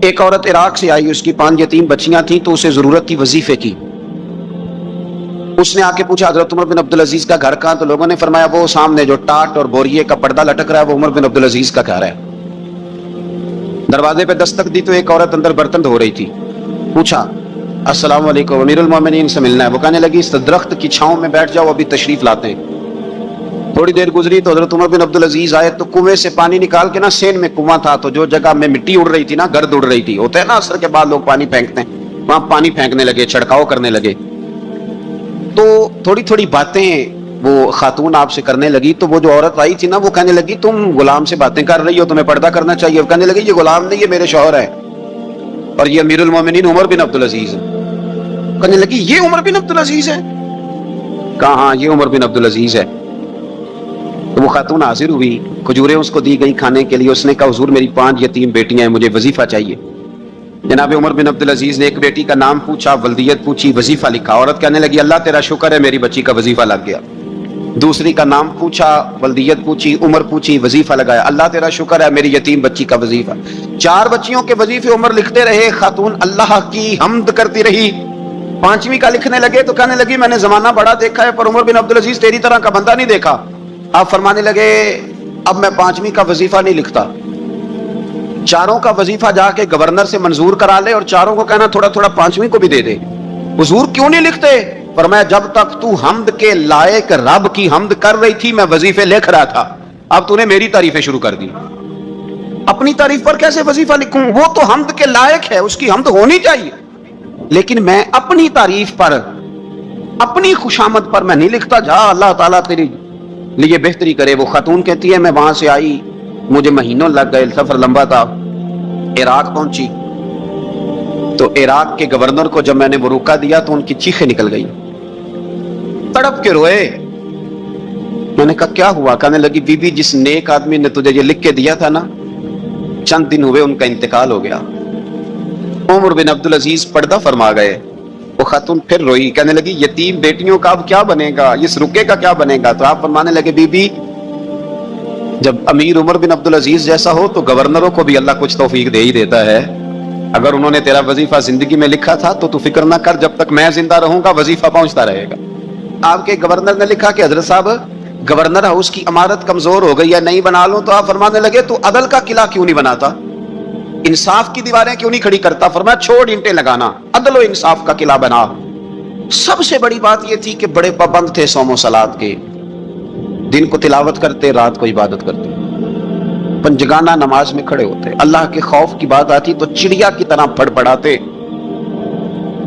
ایک عورت عراق سے آئی، اس کی 5 یتیم بچیاں تھیں تو اسے ضرورت تھی وظیفے کی. اس نے آ کے پوچھا حضرت عمر بن عبدالعزیز کا گھر کہاں؟ تو لوگوں نے فرمایا وہ سامنے جو ٹاٹ اور بوریے کا پردہ لٹک رہا ہے وہ عمر بن عبدالعزیز کا گھر ہے. دروازے پہ دستک دی تو ایک عورت اندر برتن دھو رہی تھی. پوچھا السلام علیکم، امیر المومنین سے ملنا ہے. وہ کہنے لگی اس درخت کی چھاؤں میں بیٹھ جاؤ، ابھی تشریف لاتے ہیں. تھوڑی دیر گزری تو حضرت عمر بن عبدالعزیز آئے تو کنویں سے پانی نکال کے نا، سین میں کنواں تھا تو جو جگہ میں مٹی اڑ رہی تھی نا، گرد اڑ رہی تھی، ہوتا ہے نا عصر کے بعد لوگ پانی پھینکتے ہیں، وہاں پانی پھینکنے لگے، چھڑکاؤ کرنے لگے. تو تھوڑی تھوڑی باتیں وہ خاتون آپ سے کرنے لگی. تو وہ جو عورت آئی تھی نا، وہ کہنے لگی تم غلام سے باتیں کر رہی ہو، تمہیں پردہ کرنا چاہیے. وہ کہنے لگی یہ غلام نہیں، یہ میرے شوہر ہے اور یہ امیر المومنین عمر بن عبدالعزیز ہے. کہنے لگی یہ عمر بن عبدالعزیز ہے؟ کہا ہاں یہ عمر بن عبدالعزیز ہے. تو وہ خاتون حاضر ہوئی، کھجوریں اس کو دی گئی کھانے کے لیے. اس نے کہا حضور میری 5 یتیم بیٹیاں ہیں، مجھے وظیفہ چاہیے. جناب عمر بن عبدالعزیز نے ایک بیٹی کا نام پوچھا، ولدیت پوچھی، وظیفہ لکھا. عورت کہنے لگی اللہ تیرا شکر ہے میری بچی کا وظیفہ لگ گیا. دوسری کا نام پوچھا، ولدیت پوچھی، عمر پوچھی، وظیفہ لگایا. اللہ تیرا شکر ہے میری یتیم بچی کا وظیفہ. 4 بچیوں کے وظیفے عمر لکھتے رہے. خاتون اللہ کی حمد کرتی رہی. 5ویں کا لکھنے لگے تو کہنے لگی میں نے زمانہ بڑا دیکھا ہے پر عمر بن عبدالعزیز تیری طرح کا بندہ نہیں دیکھا. آپ فرمانے لگے اب میں 5ویں کا وظیفہ نہیں لکھتا، 4 کا وظیفہ جا کے گورنر سے منظور کرا لے اور 4 کو کہنا تھوڑا تھوڑا 5ویں کو بھی دے دے. حضور کیوں نہیں لکھتے؟ فرمایا جب تک تو حمد کے لائق رب کی حمد کر رہی تھی میں وظیفے لکھ رہا تھا، اب تو نے میری تعریفیں شروع کر دی. اپنی تعریف پر کیسے وظیفہ لکھوں؟ وہ تو حمد کے لائق ہے، اس کی حمد ہونی چاہیے، لیکن میں اپنی تعریف پر، اپنی خوشامد پر میں نہیں لکھتا. جا اللہ تعالیٰ تیری لیے بہتری کرے. وہ خاتون کہتی ہے میں وہاں سے آئی، مجھے مہینوں لگ گئے، سفر لمبا تھا. عراق پہنچی تو عراق کے گورنر کو جب میں نے وہ روکا دیا تو ان کی چیخیں نکل گئی، تڑپ کے روئے. میں نے کہا کیا ہوا؟ کہنے لگی بی بی جس نیک آدمی نے تجھے یہ لکھ کے دیا تھا نا، چند دن ہوئے ان کا انتقال ہو گیا. عمر بن عبدالعزیز پردہ فرما گئے. وہ خاتون پھر روئی، کہنے لگی یتیم بیٹیوں کا اب کیا بنے گا، اس رکے کا کیا بنے گا؟ تو آپ فرمانے لگے بی بی جب امیر عمر بن عبدالعزیز جیسا ہو تو گورنروں کو بھی اللہ کچھ توفیق دے ہی دیتا ہے. اگر انہوں نے تیرا وظیفہ زندگی میں لکھا تھا تو فکر نہ کر، جب تک میں زندہ رہوں گا وظیفہ پہنچتا رہے گا. آپ کے گورنر نے لکھا کہ حضرت صاحب گورنر ہاؤس کی عمارت کمزور ہو گئی ہے، نہیں بنا لوں. تو آپ فرمانے لگے تو عدل کا قلعہ کیوں نہیں بناتا، انصاف کی دیواریں کیوں نہیں کھڑی کرتا؟ فرمایا چھوڑ اینٹیں لگانا، عدل و انصاف کا قلعہ بنا. سب سے بڑی بات یہ تھی کہ بڑے پابند تھے صوم و صلات کے، دن کو تلاوت کرتے، رات کو عبادت کرتے، پنجگانہ نماز میں کھڑے ہوتے. اللہ کے خوف کی بات آتی تو چڑیا کی طرح پڑپڑاتے،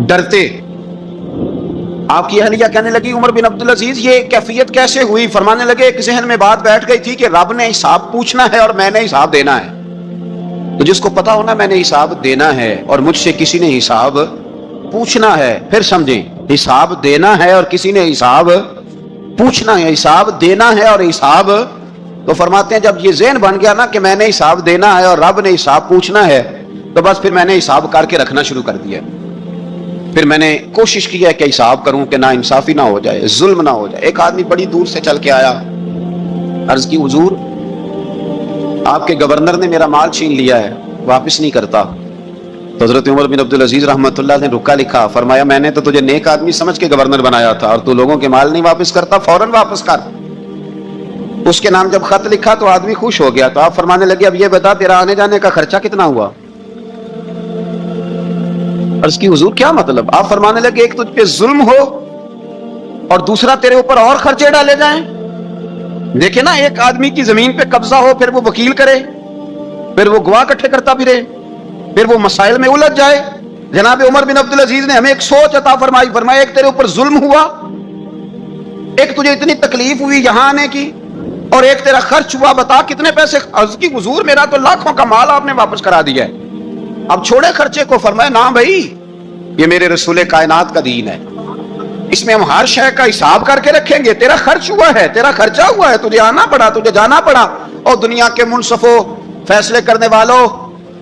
ڈرتے. آپ کی اہلیہ کہنے لگی عمر بن عبدالعزیز یہ کیفیت کیسے ہوئی؟ فرمانے لگے ایک ذہن میں بات بیٹھ گئی تھی کہ رب نے حساب پوچھنا ہے اور میں نے حساب دینا ہے. تو جس کو پتا ہونا میں نے حساب دینا ہے اور مجھ سے کسی نے حساب پوچھنا ہے، پھر سمجھیں، حساب دینا ہے اور کسی نے حساب پوچھنا ہے، حساب دینا ہے اور حساب. تو فرماتے ہیں جب یہ ذہن بن گیا نا کہ میں نے حساب دینا ہے اور رب نے حساب پوچھنا ہے، تو بس پھر میں نے حساب کر کے رکھنا شروع کر دیا. پھر میں نے کوشش کی ہے کہ حساب کروں کہ نا انصافی نہ ہو جائے، ظلم نہ ہو جائے. ایک آدمی بڑی دور سے چل کے آیا، عرض کی حضور آپ کے گورنر نے میرا مال چھین لیا ہے، واپس نہیں کرتا. تو حضرت عمر بن عبدالعزیز رحمۃ اللہ نے رکا لکھا. فرمایا میں نے تو تجھے نیک آدمی سمجھ کے گورنر بنایا تھا اور تو لوگوں کے مال نہیں واپس کرتا، فوراً واپس کر. اس کے نام جب خط لکھا تو آدمی خوش ہو گیا. تو آپ فرمانے لگے اب یہ بتا تیرا آنے جانے کا خرچہ کتنا ہوا؟ عرض کی حضور کیا مطلب؟ آپ فرمانے لگے ایک تجھ پہ ظلم ہو اور دوسرا تیرے اوپر اور خرچے ڈالے جائیں. دیکھیں نا، ایک آدمی کی زمین پہ قبضہ ہو، پھر وہ وکیل کرے، پھر وہ گواہ اکٹھے کرتا پھرے، پھر وہ مسائل میں الجھ جائے. جناب عمر بن عبدالعزیز نے ہمیں ایک سوچ عطا فرمائی. فرمایا ایک تیرے اوپر ظلم ہوا، ایک تجھے اتنی تکلیف ہوئی یہاں آنے کی، اور ایک تیرا خرچ ہوا، بتا کتنے پیسے؟ عرض کی حضور میرا تو لاکھوں کا مال آپ نے واپس کرا دیا ہے، اب چھوڑے خرچے کو. فرمایا نہ بھائی، یہ میرے رسول کائنات کا دین ہے، اس میں ہم ہر شے کا حساب کر کے رکھیں گے. تیرا خرچ ہوا ہے، تیرا خرچہ ہوا ہے، تجھے آنا پڑا، تجھے جانا پڑا. اور دنیا کے منصفوں، فیصلے کرنے والوں،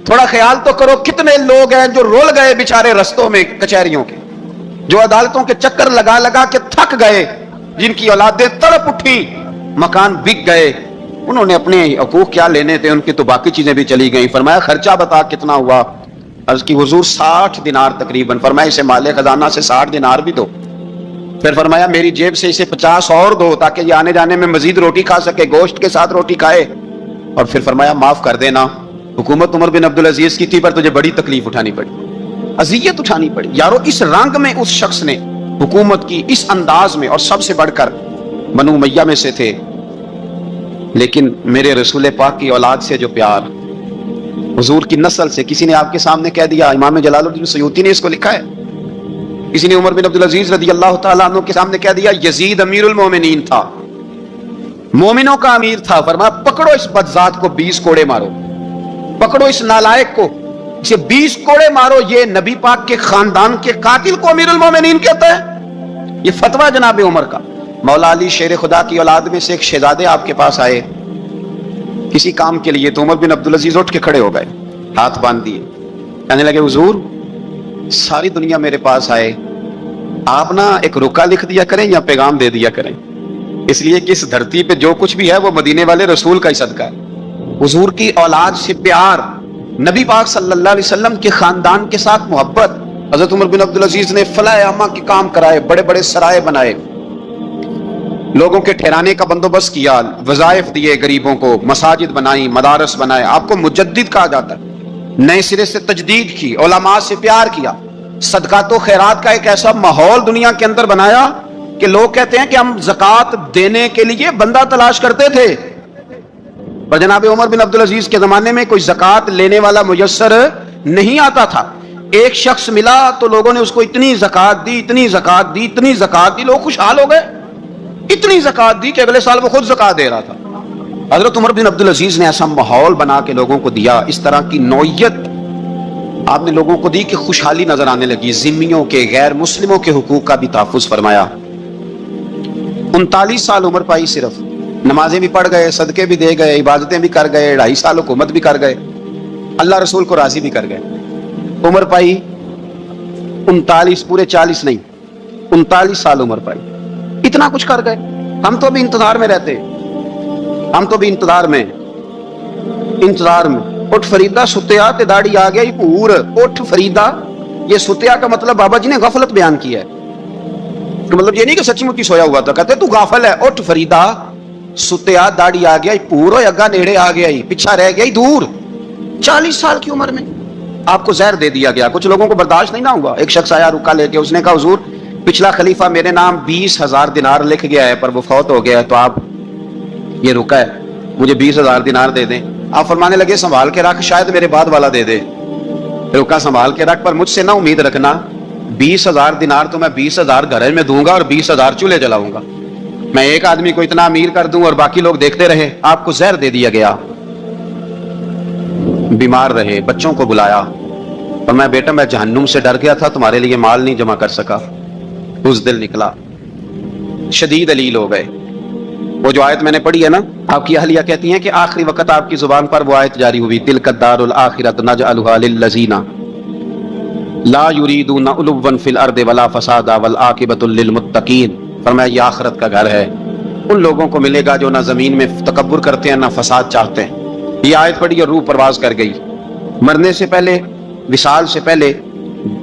تھوڑا خیال تو کرو کتنے لوگ ہیں جو رول گئے بیچارے رستوں میں کچہریوں کے، جو عدالتوں کے چکر لگا لگا کے تھک گئے، جن کی اولادیں تڑپ اٹھی، مکان بک گئے. انہوں نے اپنے حقوق کیا لینے تھے، ان کی تو باقی چیزیں بھی چلی گئیں. فرمایا خرچہ بتا کتنا ہوا؟ عرض کی حضور 60 دینار تقریباً. فرمایا اسے مال خزانہ سے 60 دینار بھی دو. پھر فرمایا میری جیب سے اسے 50 اور دو تاکہ یہ آنے جانے میں مزید روٹی کھا سکے, گوشت کے ساتھ روٹی کھائے. اور پھر فرمایا معاف کر دینا, حکومت عمر بن عبدالعزیز کی تھی پر تجھے بڑی تکلیف اٹھانی پڑی, اذیت اٹھانی پڑی. یارو اس رنگ میں اس شخص نے حکومت کی, اس انداز میں, اور سب سے بڑھ کر بنو امیہ میں سے تھے. لیکن میرے رسول پاک کی اولاد سے جو پیار, حضور کی نسل سے, کسی نے آپ کے سامنے کہہ دیا, امام جلال الدین سیوطی نے اس کو لکھا ہے, کسی نے عمر بن عبدالعزیز رضی اللہ تعالیٰ عنہ کے سامنے کہہ دیا یزید امیر المومنین تھا, مومنوں کا امیر تھا. فرمایا پکڑو اس بدذات کو 20 کوڑے مارو, پکڑو اس نالائق کو, اسے 20 کوڑے مارو. یہ نبی پاک کے خاندان کے قاتل کو امیر المومنین کہتا ہے. یہ فتویٰ جناب عمر کا. مولا علی شیر خدا کی اولاد میں سے ایک شہزادے آپ کے پاس آئے کسی کام کے لیے, تو عمر بن عبدالعزیز اٹھ کے کھڑے ہو گئے, ہاتھ باندھ دیے, کہنے لگے حضور ساری دنیا میرے پاس آئے, آپ نا ایک رکا لکھ دیا کریں یا پیغام دے دیا کریں, اس لیے کہ اس دھرتی پہ جو کچھ بھی ہے وہ مدینے والے رسول کا ہی صدقہ ہے. حضور کی اولاد سے پیار, نبی پاک صلی اللہ علیہ وسلم کے خاندان کے ساتھ محبت. حضرت عمر بن عبدالعزیز نے فلاح عامہ کے کام کرائے, بڑے بڑے سرائے بنائے, لوگوں کے ٹھہرانے کا بندوبست کیا, وظائف دیے غریبوں کو, مساجد بنائی, مدارس بنائے. آپ کو مجدد کہا جاتا ہے. نئے سرے سے تجدید کی, علماء سے پیار کیا, صدقات و خیرات کا ایک ایسا ماحول دنیا کے اندر بنایا کہ لوگ کہتے ہیں کہ ہم زکوٰۃ دینے کے لیے بندہ تلاش کرتے تھے, پر جناب عمر بن عبدالعزیز کے زمانے میں کوئی زکوٰۃ لینے والا میسر نہیں آتا تھا. ایک شخص ملا تو لوگوں نے اس کو اتنی زکوٰۃ دی, اتنی زکوٰۃ دی, اتنی زکوٰۃ دی, لوگ خوشحال ہو گئے. اتنی زکوٰۃ دی کہ اگلے سال وہ خود زکوٰۃ دے رہا تھا. حضرت عمر بن عبدالعزیز نے ایسا ماحول بنا کے لوگوں کو دیا, اس طرح کی نوعیت آپ نے لوگوں کو دی کہ خوشحالی نظر آنے لگی. ذمیوں کے, غیر مسلموں کے حقوق کا بھی تحفظ فرمایا. 39 سال عمر پائی, صرف نمازیں بھی پڑھ گئے, صدقے بھی دے گئے, عبادتیں بھی کر گئے, 2.5 سال حکومت بھی کر گئے, اللہ رسول کو راضی بھی کر گئے. عمر پائی 39, پورے 40 نہیں, 39 سال عمر پائی. اتنا کچھ کر گئے. ہم تو بھی انتظار میں رہتے, ہم تو بھی انتظار میں. اٹھ فریدہ ستیا تے داڑھی آ گیا ہی پور. اٹھ فریدہ, یہ ستیا کا مطلب بابا جی نے غفلت بیان کیا ہے, تو مطلب یہ نہیں کہ سچی مچی سویا ہوا تھا, کہتے تو غافل ہے. اٹھ فریدہ ستیا داڑھی آ گیا ہی پور, ہو اگا نیڑے آ گیا ہی, پیچھا رہ گیا ہی دور. 40 سال کی عمر میں آپ کو زہر دے دیا گیا. کچھ لوگوں کو برداشت نہیں نہ ہوا. ایک شخص آیا رکا لے کے, اس نے کہا حضور پچھلا خلیفہ میرے نام 20,000 دینار لکھ گیا ہے پر وہ فوت ہو گیا ہے, تو آپ یہ رکا ہے مجھے 20,000 دینار دے دیں. آپ فرمانے لگے سنبھال کے رکھ, شاید میرے بعد والا دے دے. رکا سنبھال کے رکھ, پر مجھ سے نہ امید رکھنا 20,000 دینار تو میں 20,000 گھر میں دوں گا اور 20,000 چولہے جلاؤں گا. میں ایک آدمی کو اتنا امیر کر دوں اور باقی لوگ دیکھتے رہے. آپ کو زہر دے دیا گیا, بیمار رہے, بچوں کو بلایا اور میں بیٹا میں جہنم سے ڈر گیا تھا, تمہارے لیے مال نہیں جمع کر سکا. اس دل نکلا, شدید علیل ہو گئے. وہ جو آیت میں نے پڑھی ہے نا, آپ کی اہلیہ کہتی ہیں کہ آخری وقت آپ کی زبان پر وہ آیت جاری ہوئی, تلک الدار الآخرۃ نجعلھا للذین لا یریدون علوا فی الارض ولا فسادا والعاقبۃ للمتقین. فرمایا یہ آخرت کا گھر ہے, ان لوگوں کو ملے گا جو نہ زمین میں تکبر کرتے ہیں نہ فساد چاہتے ہیں. یہ آیت پڑھی اور روح پرواز کر گئی. مرنے سے پہلے, وصال سے پہلے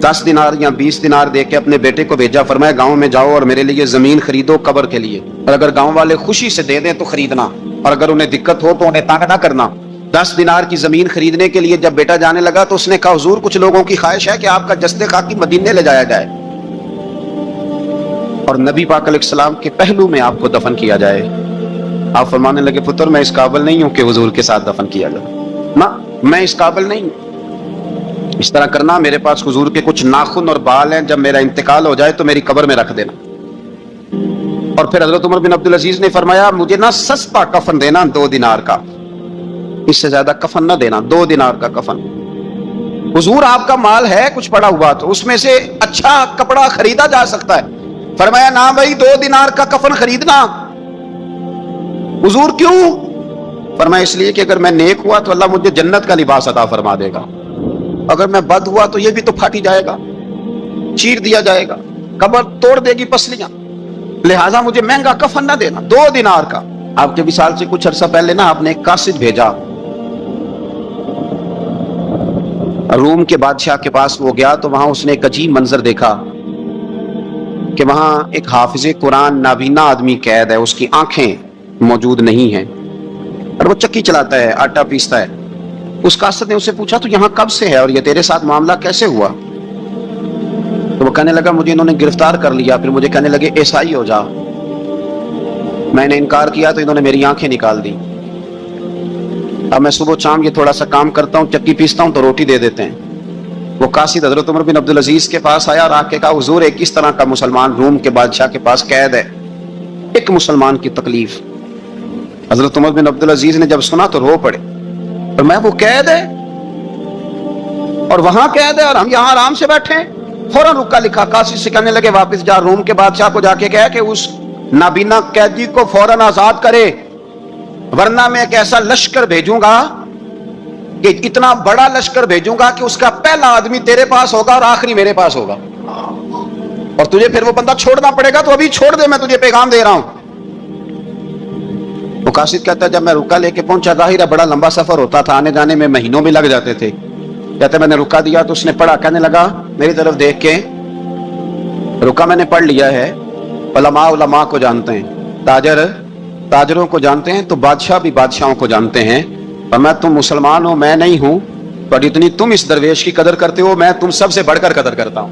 10 دینار یا 20 دینار دے کے اپنے بیٹے کو بھیجا. فرمایا گاؤں میں جاؤ اور میرے لیے زمین خریدو قبر کے لیے, اور اگر گاؤں والے خوشی سے دے دیں تو خریدنا, اور اگر انہیں دقت ہو تو انہیں تنگ نہ کرنا. 10 دینار کی زمین خریدنے کے لیے جب بیٹا جانے لگا تو اس نے کہا حضور کچھ لوگوں کی خواہش ہے کہ آپ کا جسد خاکی مدینے لے جایا جائے اور نبی پاک علیہ السلام کے پہلو میں آپ کو دفن کیا جائے. آپ فرمانے لگے پتر میں اس قابل نہیں ہوں کہ حضور کے ساتھ دفن کیا جائے, نہ میں اس قابل نہیں ہوں. اس طرح کرنا, میرے پاس حضور کے کچھ ناخن اور بال ہیں, جب میرا انتقال ہو جائے تو میری قبر میں رکھ دینا. اور پھر حضرت عمر بن عبدالعزیز نے فرمایا مجھے نہ سستا کفن دینا 2 دینار کا, اس سے زیادہ کفن نہ دینا, 2 دینار کا کفن. حضور آپ کا مال ہے کچھ پڑا ہوا تو اس میں سے اچھا کپڑا خریدا جا سکتا ہے. فرمایا نہ بھائی 2 دینار کا کفن خریدنا. حضور کیوں؟ فرمایا اس لیے کہ اگر میں نیک ہوا تو اللہ مجھے جنت کا لباس عطا فرما دے گا, اگر میں بد ہوا تو یہ بھی تو پھاٹی جائے گا, چیر دیا جائے گا, قبر توڑ دے گی پسلیاں, لہٰذا مجھے مہنگا کفن نہ دینا. 2 دینار کا. آپ کے وصال سے کچھ عرصہ پہلے نا آپ نے ایک قاصد بھیجا, روم کے بادشاہ کے پاس وہ گیا تو وہاں اس نے ایک عجیب منظر دیکھا کہ وہاں ایک حافظ قرآن نابینا آدمی قید ہے، اس کی آنکھیں موجود نہیں ہیں اور وہ چکی چلاتا ہے، آٹا پیستا ہے۔ اس قاصد نے اسے پوچھا تو یہاں کب سے ہے اور یہ تیرے ساتھ معاملہ کیسے ہوا؟ تو وہ کہنے لگا مجھے انہوں نے گرفتار کر لیا، پھر مجھے کہنے لگے عیسائی ہو جا، میں نے انکار کیا تو انہوں نے میری آنکھیں نکال دی۔ اب میں صبح شام یہ تھوڑا سا کام کرتا ہوں، چکی پیستا ہوں تو روٹی دے دیتے ہیں۔ وہ قاصد حضرت عمر بن عبدالعزیز کے پاس آیا اور آ کے کہا حضور ایک اس طرح کا مسلمان روم کے بادشاہ کے پاس قید ہے، ایک مسلمان کی تکلیف۔ حضرت عمر بن عبدالعزیز نے جب سنا تو رو پڑے، اور میں وہ قید ہے اور وہاں قید ہے اور ہم یہاں آرام سے بیٹھے ہیں۔ فوراً رکا لکھا قاصد سے کہنے لگے واپس جا، روم کے بادشاہ کو جا کے کہے کہ اس نابینا قیدی کو فوراً آزاد کرے، ورنہ میں ایک ایسا لشکر بھیجوں گا کہ اتنا بڑا لشکر بھیجوں گا کہ اس کا پہلا آدمی تیرے پاس ہوگا اور آخری میرے پاس ہوگا، اور تجھے پھر وہ بندہ چھوڑنا پڑے گا، تو ابھی چھوڑ دے، میں تجھے پیغام دے رہا ہوں۔ وہ قاصد کہتا ہے جب میں رکا لے کے پہنچا، ظاہر ہے بڑا لمبا سفر ہوتا تھا، آنے جانے میں مہینوں بھی لگ جاتے تھے، کہتے میں نے رکا دیا تو اس نے پڑھا، کہنے لگا میری طرف دیکھ کے رکا میں نے پڑھ لیا ہے، علماء علماء کو جانتے ہیں، تاجر تاجروں کو جانتے ہیں، تو بادشاہ بھی بادشاہوں کو جانتے ہیں، اور میں تم مسلمان ہو میں نہیں ہوں، پر اتنی تم اس درویش کی قدر کرتے ہو، میں تم سب سے بڑھ کر قدر کرتا ہوں،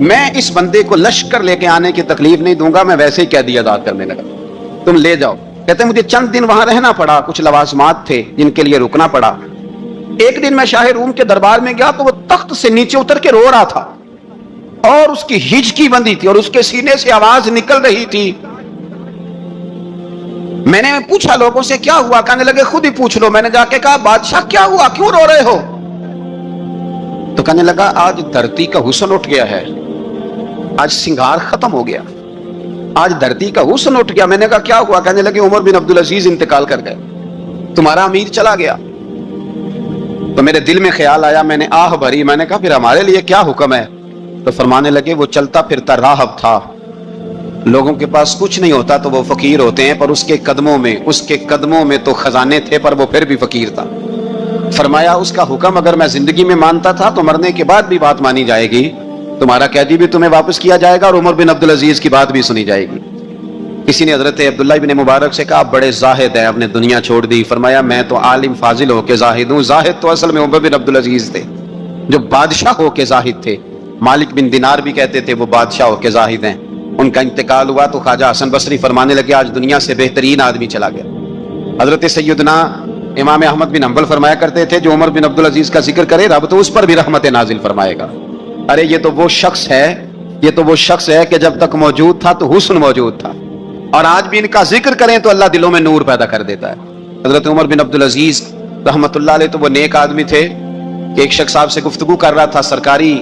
میں اس بندے کو لشکر لے کے آنے کی تکلیف نہیں دوں گا، میں ویسے ہی قیدی آزاد کرنے لگا، تم لے جاؤ۔ کہتے ہیں مجھے چند دن وہاں رہنا پڑا، کچھ لوازمات تھے جن کے لیے رکنا پڑا۔ ایک دن میں شاہ روم کے دربار میں گیا تو وہ تخت سے نیچے اتر کے رو رہا تھا اور اس کی ہچکی بندی تھی اور اس کے سینے سے آواز نکل رہی تھی۔ میں نے پوچھا لوگوں سے کیا ہوا، کہنے لگے خود ہی پوچھ لو۔ میں نے جا کے کہا بادشاہ کیا ہوا، کیوں رو رہے ہو؟ تو کہنے لگا آج دھرتی کا حسن اٹھ گیا ہے، آج سنگار ختم ہو گیا، آج دھرتی کا حسن اٹھ گیا۔ میں نے کہا کیا ہوا؟ کہنے لگے عمر بن عبدالعزیز انتقال کر گئے، تمہارا امیر چلا گیا۔ تو میرے دل میں خیال آیا، میں نے آہ بھری، میں نے کہا پھر ہمارے لیے کیا حکم ہے؟ تو فرمانے لگے وہ چلتا پھرتا راہب تھا، لوگوں کے پاس کچھ نہیں ہوتا تو وہ فقیر ہوتے ہیں، پر اس کے قدموں میں تو خزانے تھے، پر وہ پھر بھی فقیر تھا۔ فرمایا اس کا حکم اگر میں زندگی میں مانتا تھا تو مرنے کے بعد بھی بات مانی جائے گی، تمہارا قیدی بھی تمہیں واپس کیا جائے گا اور عمر بن عبدالعزیز کی بات بھی سنی جائے گی۔ کسی نے حضرت عبداللہ بن مبارک سے کہا آپ بڑے زاہد ہیں، آپ نے دنیا چھوڑ دی۔ فرمایا میں تو عالم فاضل ہو کے زاہد ہوں، زاہد تو اصل میں عمر بن عبدالعزیز تھے جو بادشاہ ہو کے زاہد تھے۔ مالک بن دینار بھی کہتے تھے وہ بادشاہ ہو کے زاہد ہیں۔ ان کا انتقال ہوا تو خواجہ حسن بصری فرمانے لگے آج دنیا سے بہترین آدمی چلا گیا۔ حضرت سیدنا امام احمد بن حنبل فرمایا کرتے تھے جو عمر بن عبدالعزیز کا ذکر کرے رب تو اس پر بھی رحمت نازل فرمائے گا۔ ارے یہ تو وہ شخص ہے کہ جب تک موجود تھا تو حسن موجود تھا، اور آج بھی ان کا ذکر کریں تو اللہ دلوں میں نور پیدا کر دیتا ہے۔ حضرت عمر بن عبدالعزیز رحمت اللہ علیہ تو وہ نیک آدمی تھے کہ ایک شخص صاحب سے گفتگو کر رہا تھا، سرکاری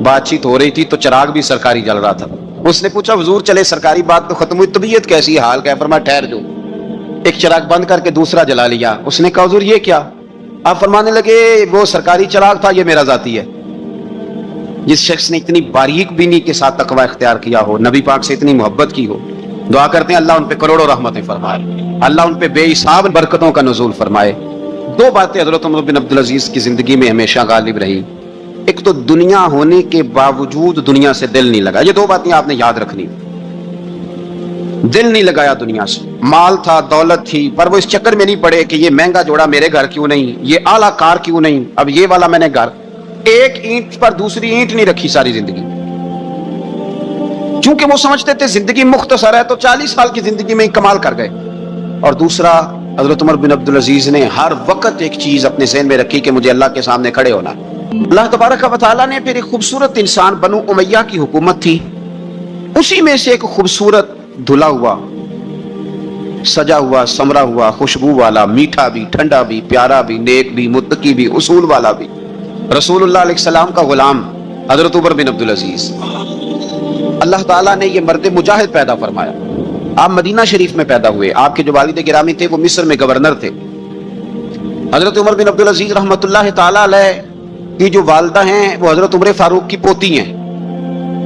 بات چیت ہو رہی تھی تو چراغ بھی سرکاری جل رہا تھا۔ اس نے پوچھا حضور چلے سرکاری بات تو ختم ہوئی، طبیعت کیسی حال کیا؟ فرمایا ٹھہر جو، ایک چراغ بند کر کے دوسرا جلا لیا۔ اس نے کہا حضور یہ کیا؟ آپ فرمانے لگے وہ سرکاری چراغ تھا، یہ میرا ذاتی ہے۔ جس شخص نے اتنی باریک بینی کے ساتھ تقوی اختیار کیا ہو، نبی پاک سے اتنی محبت کی ہو، دعا کرتے ہیں اللہ ان پہ کروڑوں رحمتیں فرمائے، اللہ ان پہ بے حساب برکتوں کا نزول فرمائے۔ دو باتیں حضرت عمر بن عبدالعزیز کی زندگی میں ہمیشہ غالب رہی، ایک تو دنیا ہونے کے باوجود دنیا سے دل نہیں لگا، یہ دو باتیں آپ نے یاد رکھنی، دل نہیں لگایا دنیا سے، مال تھا دولت تھی پر وہ اس چکر میں نہیں پڑے کہ یہ مہنگا جوڑا میرے گھر کیوں نہیں، یہ اعلیٰ کار کیوں نہیں، اب یہ والا میں نے گھر، ایک اینٹ پر دوسری اینٹ نہیں رکھی ساری زندگی، چونکہ وہ سمجھتے تھے زندگی مختصر ہے تو 40 سال کی زندگی میں ہی کمال کر گئے۔ اور دوسرا حضرت عمر بن عبدالعزیز نے ہر وقت ایک چیز اپنے ذہن میں رکھی کہ مجھے اللہ کے سامنے کھڑے ہونا۔ اللہ تبارک و تعالیٰ نے پھر ایک خوبصورت انسان بنو امیہ کی حکومت تھی، اسی میں سے ایک خوبصورت دھلا ہوا سجا ہوا سمرا ہوا خوشبو والا، میٹھا بھی ٹھنڈا بھی پیارا بھی نیک بھی متقی بھی اصول والا بھی، رسول اللہ علیہ السلام کا غلام حضرت عمر بن عبدالعزیز، اللہ تعالیٰ نے یہ مرد مجاہد پیدا فرمایا۔ آپ مدینہ شریف میں پیدا ہوئے، آپ کے جو والد گرامی تھے وہ مصر میں گورنر تھے۔ حضرت عمر بن عبدالعزیز رحمۃ اللہ تعالیٰ علیہ کی جو والدہ ہیں وہ حضرت عمر فاروق کی پوتی ہیں،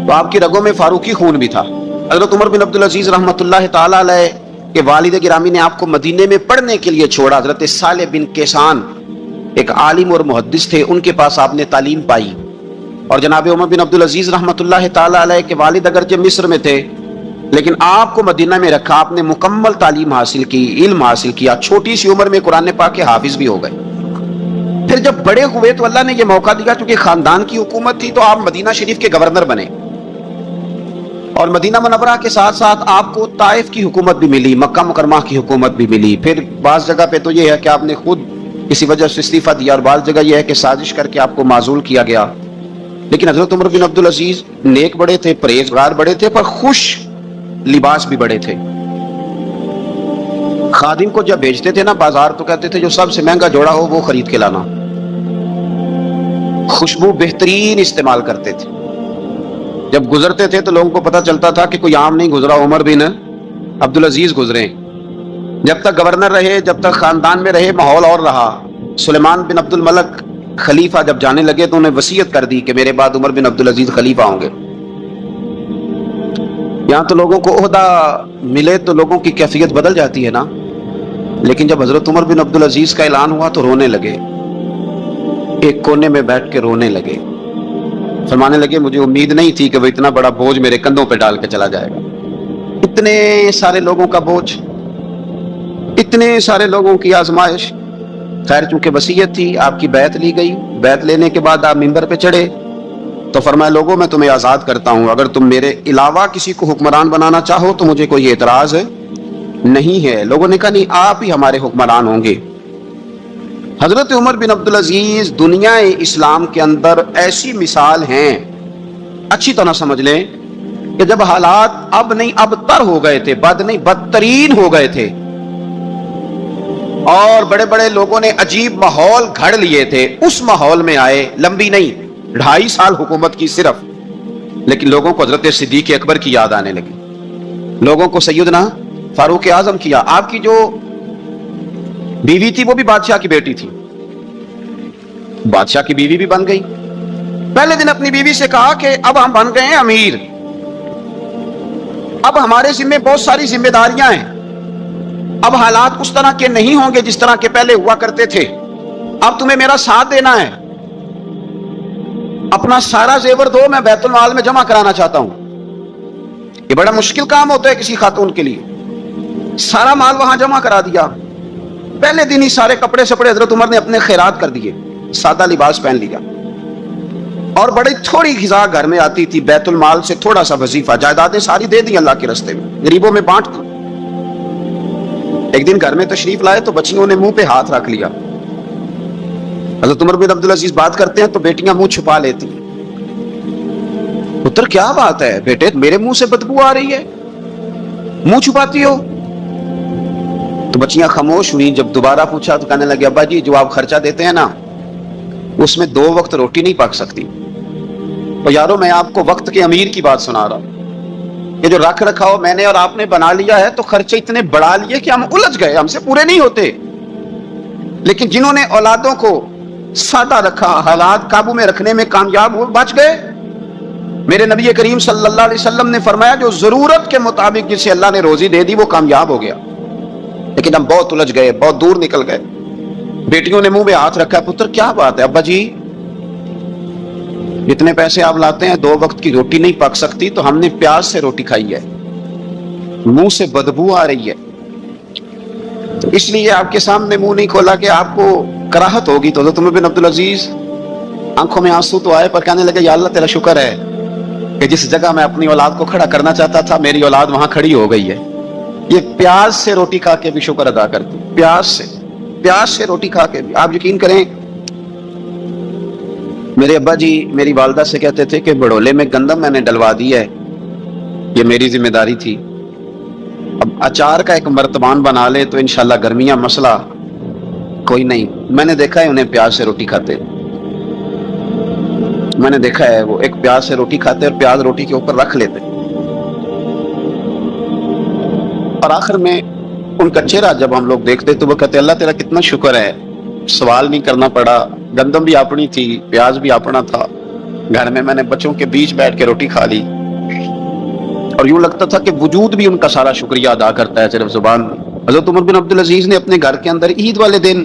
تو آپ کی رگوں میں فاروقی خون بھی تھا۔ حضرت عمر بن عبدالعزیز رحمۃ اللہ تعالیٰ علیہ کے والد گرامی نے آپ کو مدینے میں پڑھنے کے لیے چھوڑا۔ حضرت صالح بن کیسان ایک عالم اور محدث تھے, ان کے پاس آپ نے تعلیم پائی. اور جناب عمر بن عبد العزیز رحمۃ اللہ تعالی علیہ کے والد اگرچہ مصر میں تھے, لیکن آپ کو مدینہ میں رکھا, آپ نے مکمل تعلیم حاصل کی, علم حاصل کیا, چھوٹی سی عمر میں قرآن پاک کے حافظ بھی ہو گئے. پھر جب بڑے ہوئے تو اللہ نے یہ موقع دیا, چونکہ خاندان کی حکومت تھی, تو آپ مدینہ شریف کے گورنر بنے. اور مدینہ منورہ کے ساتھ ساتھ آپ کو طائف کی حکومت بھی ملی, مکہ مکرمہ کی حکومت بھی ملی. پھر بعض جگہ پہ تو یہ ہے کہ آپ نے خود کسی وجہ سے استعفیٰ دیا, اور بعض جگہ یہ ہے کہ سازش کر کے آپ کو معزول کیا گیا. لیکن حضرت عمر بن عبد العزیز نیک بڑے تھے, پرہیزگار بڑے تھے, پر خوش لباس بھی بڑے تھے. خادم کو جب بھیجتے تھے نا بازار, تو کہتے تھے جو سب سے مہنگا جوڑا ہو وہ خرید کے لانا. خوشبو بہترین استعمال کرتے تھے. جب گزرتے تھے تو لوگوں کو پتا چلتا تھا کہ کوئی عام نہیں گزرا, عمر بن عبد العزیز گزرے. جب تک گورنر رہے, جب تک خاندان میں رہے, ماحول اور رہا. سلیمان بن عبد الملک خلیفہ جب جانے لگے تو انہیں وصیت کر دی کہ میرے بعد عمر بن عبد العزیز خلیفہ ہوں گے. یہاں تو لوگوں کو عہدہ ملے تو لوگوں کی کیفیت بدل جاتی ہے نا, لیکن جب حضرت عمر بن عبد العزیز کا اعلان ہوا تو رونے لگے, ایک کونے میں بیٹھ کے رونے لگے. فرمانے لگے مجھے امید نہیں تھی کہ وہ اتنا بڑا بوجھ میرے کندھوں پہ ڈال کے چلا جائے گا. اتنے سارے لوگوں کا بوجھ, اتنے سارے لوگوں کی آزمائش. خیر چونکہ وصیت تھی, آپ کی بیعت لی گئی. بیعت لینے کے بعد آپ منبر پہ چڑھے تو فرمایا لوگوں میں تمہیں آزاد کرتا ہوں, اگر تم میرے علاوہ کسی کو حکمران بنانا چاہو تو مجھے کوئی اعتراض نہیں ہے. لوگوں نے کہا نہیں, آپ ہی ہمارے حکمران ہوں گے. حضرت عمر بن عبد العزیز دنیا اسلام کے اندر ایسی مثال ہیں, اچھی طرح سمجھ لیں کہ جب حالات اب نہیں اب تر ہو گئے تھے, بد نہیں بدترین ہو گئے تھے, اور بڑے بڑے لوگوں نے عجیب ماحول گھڑ لیے تھے, اس ماحول میں آئے. لمبی نہیں, 2.5 سال حکومت کی صرف, لیکن لوگوں کو حضرت صدیق اکبر کی یاد آنے لگی, لوگوں کو سیدنا فاروق اعظم کیا. آپ کی جو بیوی تھی وہ بھی بادشاہ کی بیٹی تھی, بادشاہ کی بیوی بھی بن گئی. پہلے دن اپنی بیوی سے کہا کہ اب ہم بن گئے ہیں امیر, اب ہمارے ذمہ بہت ساری ذمہ داریاں ہیں, اب حالات اس طرح کے نہیں ہوں گے جس طرح کے پہلے ہوا کرتے تھے, اب تمہیں میرا ساتھ دینا ہے. اپنا سارا زیور دو, میں بیت المال میں جمع کرانا چاہتا ہوں. یہ بڑا مشکل کام ہوتا ہے کسی خاتون کے لیے. سارا مال وہاں جمع کرا دیا. پہلے دن ہی سارے کپڑے سپڑے حضرت عمر نے اپنے خیرات کر دیے, سادہ لباس پہن لیا, اور بڑی تھوڑی غذا گھر میں آتی تھی. بیت المال سے تھوڑا سا وظیفہ, جائیدادیں ساری دے دی اللہ کے راستے میں, غریبوں میں بانٹ دی. ایک دن گھر میں تشریف لائے تو بچیوں نے منہ پہ ہاتھ رکھ لیا. حضرت عمر بن عبد العزیز بات کرتے ہیں تو بیٹیاں منہ چھپا لیتی. پتر کیا بات ہے بیٹے, میرے منہ سے بدبو آ رہی ہے, منہ چھپاتی ہو؟ تو بچیاں خاموش ہوئی. جب دوبارہ پوچھا تو کہنے لگے ابا جی جو آپ خرچہ دیتے ہیں نا اس میں 2 وقت روٹی نہیں پک سکتی. تو یارو میں آپ کو وقت کے امیر کی بات سنا رہا ہوں. یہ جو رکھ رکھا ہو میں نے اور آپ نے بنا لیا ہے تو خرچے اتنے بڑھا لیے کہ ہم الجھ گئے, ہم سے پورے نہیں ہوتے. لیکن جنہوں نے اولادوں کو سادہ رکھا, حالات قابو میں رکھنے میں کامیاب ہوئے, بچ گئے. میرے نبی کریم صلی اللہ علیہ وسلم نے فرمایا جو ضرورت کے مطابق جسے اللہ نے روزی دے دی وہ کامیاب ہو گیا. لیکن ہم بہت الجھ گئے, بہت دور نکل گئے. بیٹیوں نے منہ میں ہاتھ رکھا. پتر کیا بات ہے ابا جی, جتنے پیسے آپ لاتے ہیں 2 وقت کی روٹی نہیں پک سکتی, تو ہم نے پیاز سے روٹی کھائی ہے, منہ سے بدبو آ رہی ہے, تو اس لیے آپ کے سامنے منہ نہیں کھولا کہ آپ کو کراہت ہوگی. تو حضرت عمر بن عبد العزیز آنکھوں میں آنسو تو آئے, پر کہنے لگے یا اللہ تیرا شکر ہے کہ جس جگہ میں اپنی اولاد کو کھڑا کرنا چاہتا تھا میری اولاد وہاں کھڑی ہو گئی ہے. یہ پیاز سے روٹی کھا کے بھی شکر ادا کرتی, پیاز سے روٹی کھا کے بھی. آپ یقین کریں میرے ابا جی میری والدہ سے کہتے تھے کہ بڑولے میں گندم میں نے ڈلوا دی ہے, یہ میری ذمہ داری تھی. اب اچار کا ایک مرتبان بنا لے تو انشاءاللہ گرمیاں مسئلہ کوئی نہیں. میں نے دیکھا ہے انہیں پیاز سے روٹی کھاتے, میں نے دیکھا ہے وہ ایک پیاز سے روٹی کھاتے اور پیاز روٹی کے اوپر رکھ لیتے. اور آخر میں ان کا چہرہ جب ہم لوگ دیکھتے تو وہ کہتے اللہ تیرا کتنا شکر ہے, سوال نہیں کرنا پڑا, گندم بھی اپنی تھی, پیاز بھی اپنا تھا, گھر میں نے بچوں کے بیچ بیٹھ کے روٹی کھا لی. اور یوں لگتا تھا کہ وجود بھی ان کا سارا شکریہ ادا کرتا ہے صرف زبان. حضرت عمر بن عبد العزیز نے اپنے گھر کے اندر عید والے دن